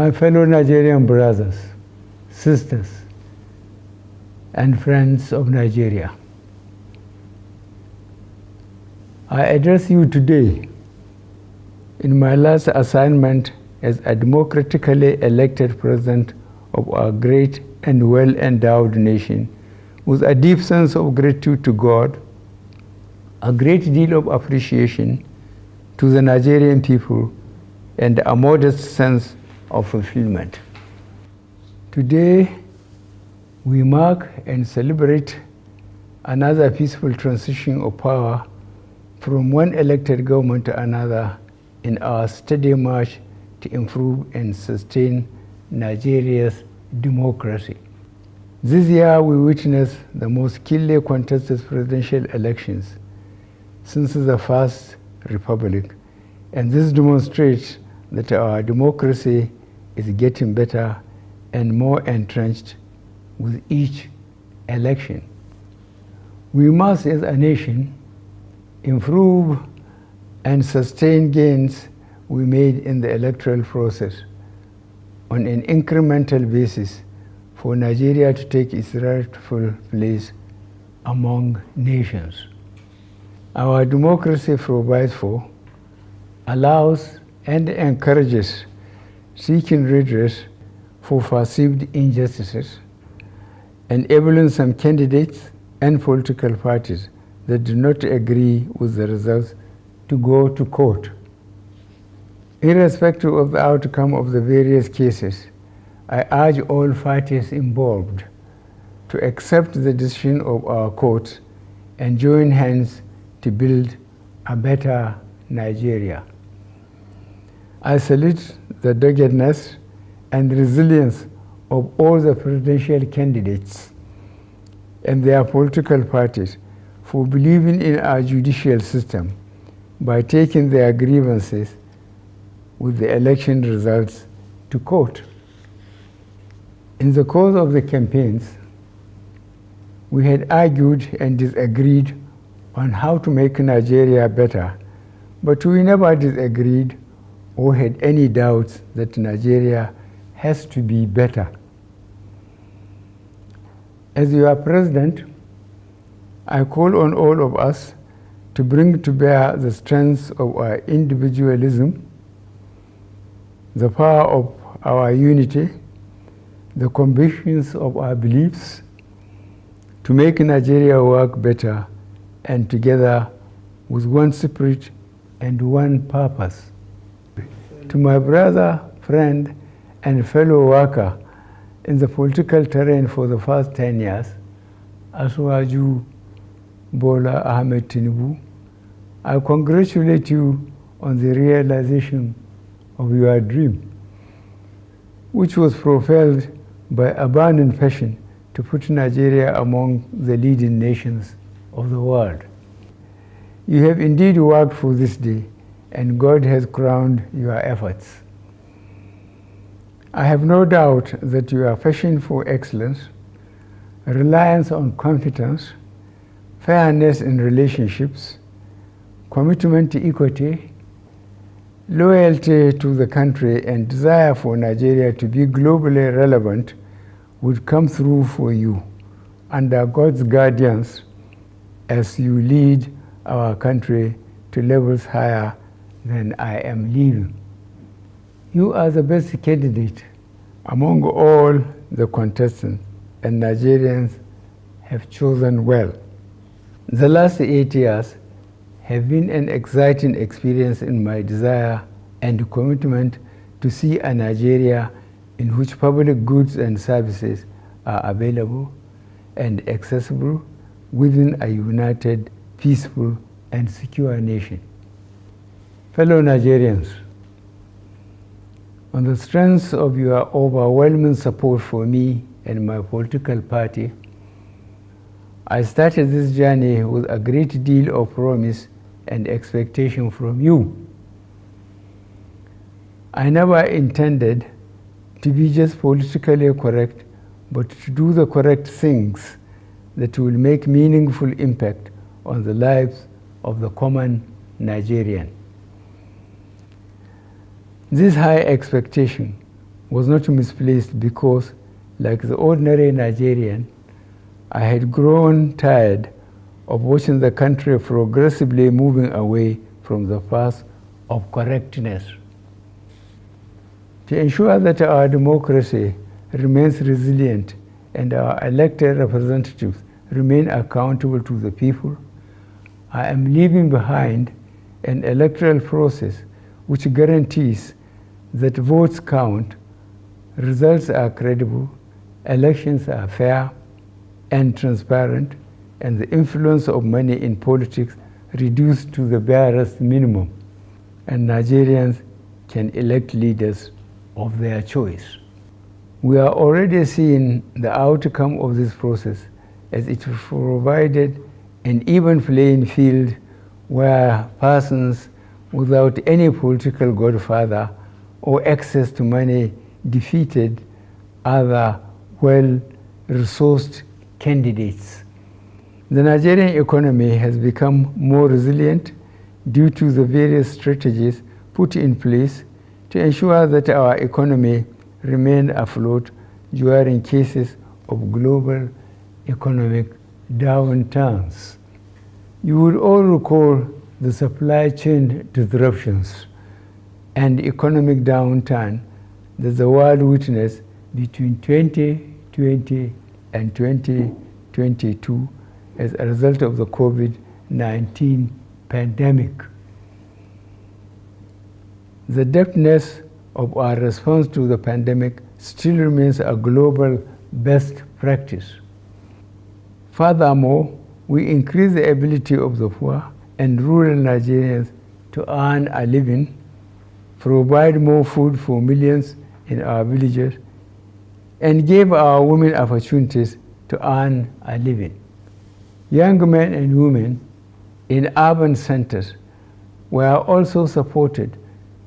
My fellow Nigerian brothers, sisters, and friends of Nigeria, I address you today in my last assignment as a democratically elected president of our great and well-endowed nation, with a deep sense of gratitude to God, a great deal of appreciation to the Nigerian people, and a modest sense of fulfillment. Today, we mark and celebrate another peaceful transition of power from one elected government to another in our steady march to improve and sustain Nigeria's democracy. This year, we witnessed the most keenly contested presidential elections since the First Republic, and this demonstrates that our democracy is getting better and more entrenched with each election. We must, as a nation, improve and sustain gains we made in the electoral process on an incremental basis for Nigeria to take its rightful place among nations. Our democracy provides for, allows, and encourages seeking redress for perceived injustices, enabling some candidates and political parties that do not agree with the results to go to court. Irrespective of the outcome of the various cases, I urge all parties involved to accept the decision of our courts and join hands to build a better Nigeria. I salute the doggedness and resilience of all the presidential candidates and their political parties for believing in our judicial system by taking their grievances with the election results to court. In the course of the campaigns, we had argued and disagreed on how to make Nigeria better, but we never disagreed or had any doubts that Nigeria has to be better. As your president, I call on all of us to bring to bear the strengths of our individualism, the power of our unity, the convictions of our beliefs, to make Nigeria work better and together with one spirit and one purpose. To my brother, friend, and fellow worker in the political terrain for the past 10 years, Asuwaju Bola Ahmed Tinubu, I congratulate you on the realization of your dream, which was propelled by a burning passion to put Nigeria among the leading nations of the world. You have indeed worked for this day, and God has crowned your efforts. I have no doubt that your passion for excellence, reliance on competence, fairness in relationships, commitment to equity, loyalty to the country, and desire for Nigeria to be globally relevant would come through for you under God's guidance as you lead our country to levels higher than I am leaving. You are the best candidate among all the contestants, and Nigerians have chosen well. The last 8 years have been an exciting experience in my desire and commitment to see a Nigeria in which public goods and services are available and accessible within a united, peaceful, and secure nation. Fellow Nigerians, on the strength of your overwhelming support for me and my political party, I started this journey with a great deal of promise and expectation from you. I never intended to be just politically correct, but to do the correct things that will make meaningful impact on the lives of the common Nigerian. This high expectation was not misplaced because, like the ordinary Nigerian, I had grown tired of watching the country progressively moving away from the path of correctness. To ensure that our democracy remains resilient and our elected representatives remain accountable to the people, I am leaving behind an electoral process which guarantees that votes count, results are credible, elections are fair and transparent, and the influence of money in politics reduced to the barest minimum, and Nigerians can elect leaders of their choice. We are already seeing the outcome of this process, as it provided an even playing field where persons without any political godfather or access to money defeated other well-resourced candidates. The Nigerian economy has become more resilient due to the various strategies put in place to ensure that our economy remained afloat during cases of global economic downturns. You would all recall the supply chain disruptions and economic downturn that the world witnessed between 2020 and 2022 as a result of the COVID-19 pandemic. The depthness of our response to the pandemic still remains a global best practice. Furthermore, we increase the ability of the poor and rural Nigerians to earn a living, provide more food for millions in our villages, and gave our women opportunities to earn a living. Young men and women in urban centers were also supported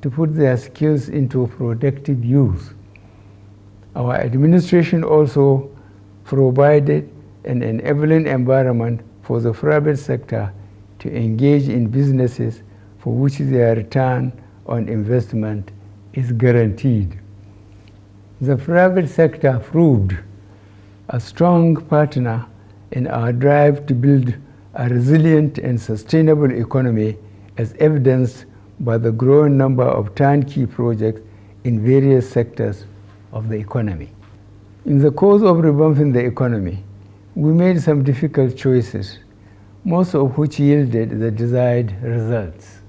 to put their skills into productive use. Our administration also provided an enabling environment for the private sector to engage in businesses for which their return on investment is guaranteed. The private sector proved a strong partner in our drive to build a resilient and sustainable economy, as evidenced by the growing number of turnkey projects in various sectors of the economy. In the course of revamping the economy, we made some difficult choices, most of which yielded the desired results.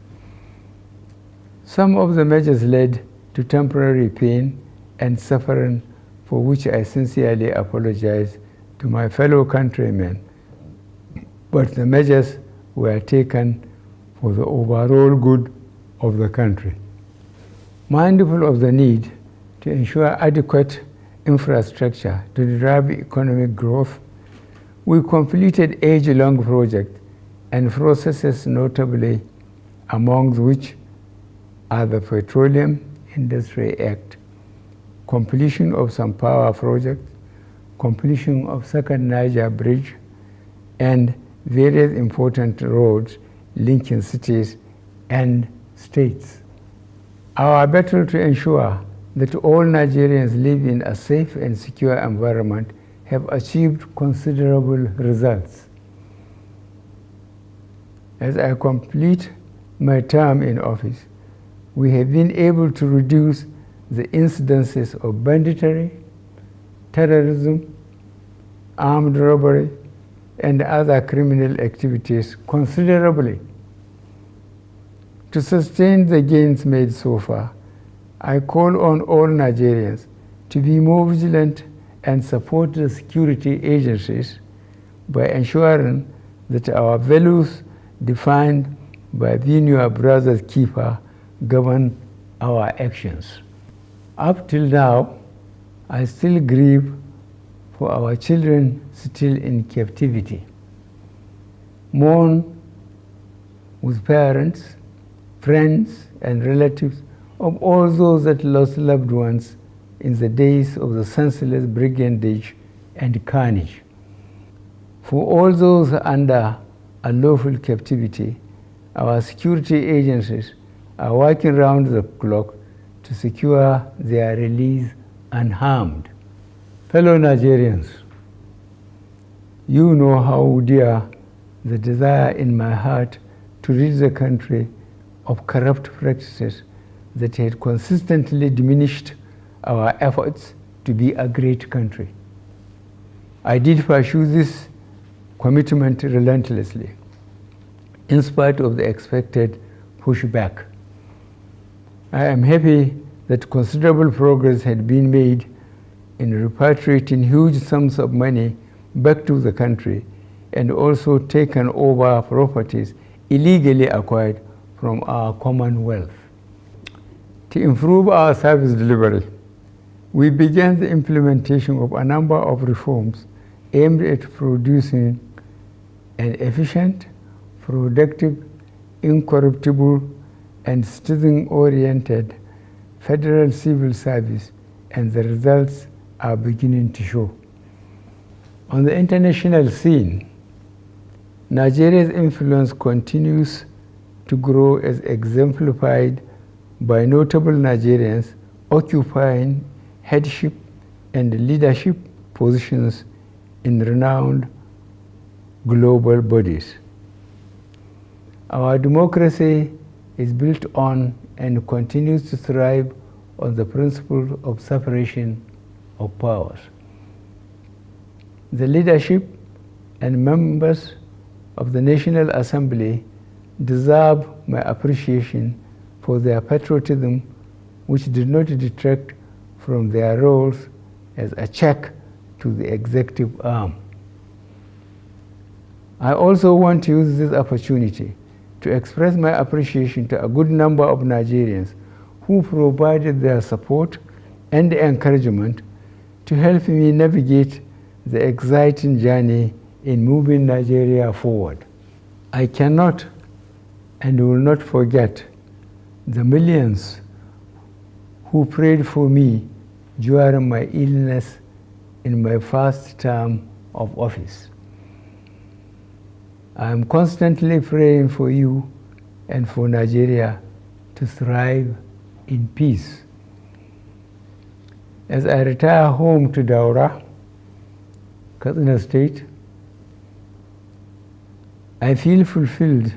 Some of the measures led to temporary pain and suffering, for which I sincerely apologize to my fellow countrymen, but the measures were taken for the overall good of the country. Mindful of the need to ensure adequate infrastructure to drive economic growth, we completed age-long projects and processes, notably among which are the Petroleum Industry Act, completion of some power projects, completion of Second Niger Bridge, and various important roads linking cities and states. Our battle to ensure that all Nigerians live in a safe and secure environment have achieved considerable results. As I complete my term in office, we have been able to reduce the incidences of banditry, terrorism, armed robbery, and other criminal activities considerably. To sustain the gains made so far, I call on all Nigerians to be more vigilant and support the security agencies by ensuring that our values defined by being your brother's keeper govern our actions. Up till now, I still grieve for our children still in captivity. Mourn with parents, friends, and relatives of all those that lost loved ones in the days of the senseless brigandage and carnage. For all those under unlawful captivity, our security agencies are working round the clock to secure their release unharmed. Fellow Nigerians, you know how dear the desire in my heart to rid the country of corrupt practices that had consistently diminished our efforts to be a great country. I did pursue this commitment relentlessly, in spite of the expected pushback. I am happy that considerable progress had been made in repatriating huge sums of money back to the country and also taken over properties illegally acquired from our commonwealth. To improve our service delivery, we began the implementation of a number of reforms aimed at producing an efficient, productive, incorruptible, and citizen-oriented federal civil service, and the results are beginning to show. On the international scene, Nigeria's influence continues to grow as exemplified by notable Nigerians occupying headship and leadership positions in renowned global bodies. Our democracy is built on and continues to thrive on the principle of separation of powers. The leadership and members of the National Assembly deserve my appreciation for their patriotism, which did not detract from their roles as a check to the executive arm. I also want to use this opportunity to express my appreciation to a good number of Nigerians who provided their support and encouragement to help me navigate the exciting journey in moving Nigeria forward. I cannot and will not forget the millions who prayed for me during my illness in my first term of office. I am constantly praying for you and for Nigeria to thrive in peace. As I retire home to Daura, Katsina State, I feel fulfilled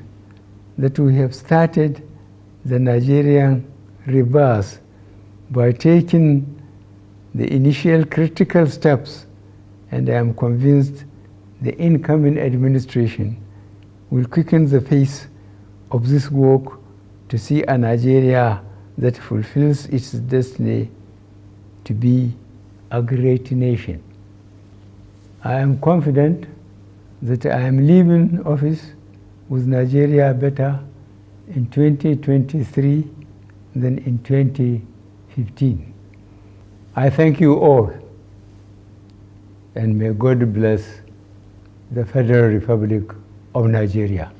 that we have started the Nigerian rebirth by taking the initial critical steps, and I am convinced the incoming administration will quicken the pace of this work to see a Nigeria that fulfills its destiny to be a great nation. I am confident that I am leaving office with Nigeria better in 2023 than in 2015. I thank you all, and may God bless the Federal Republic of Nigeria.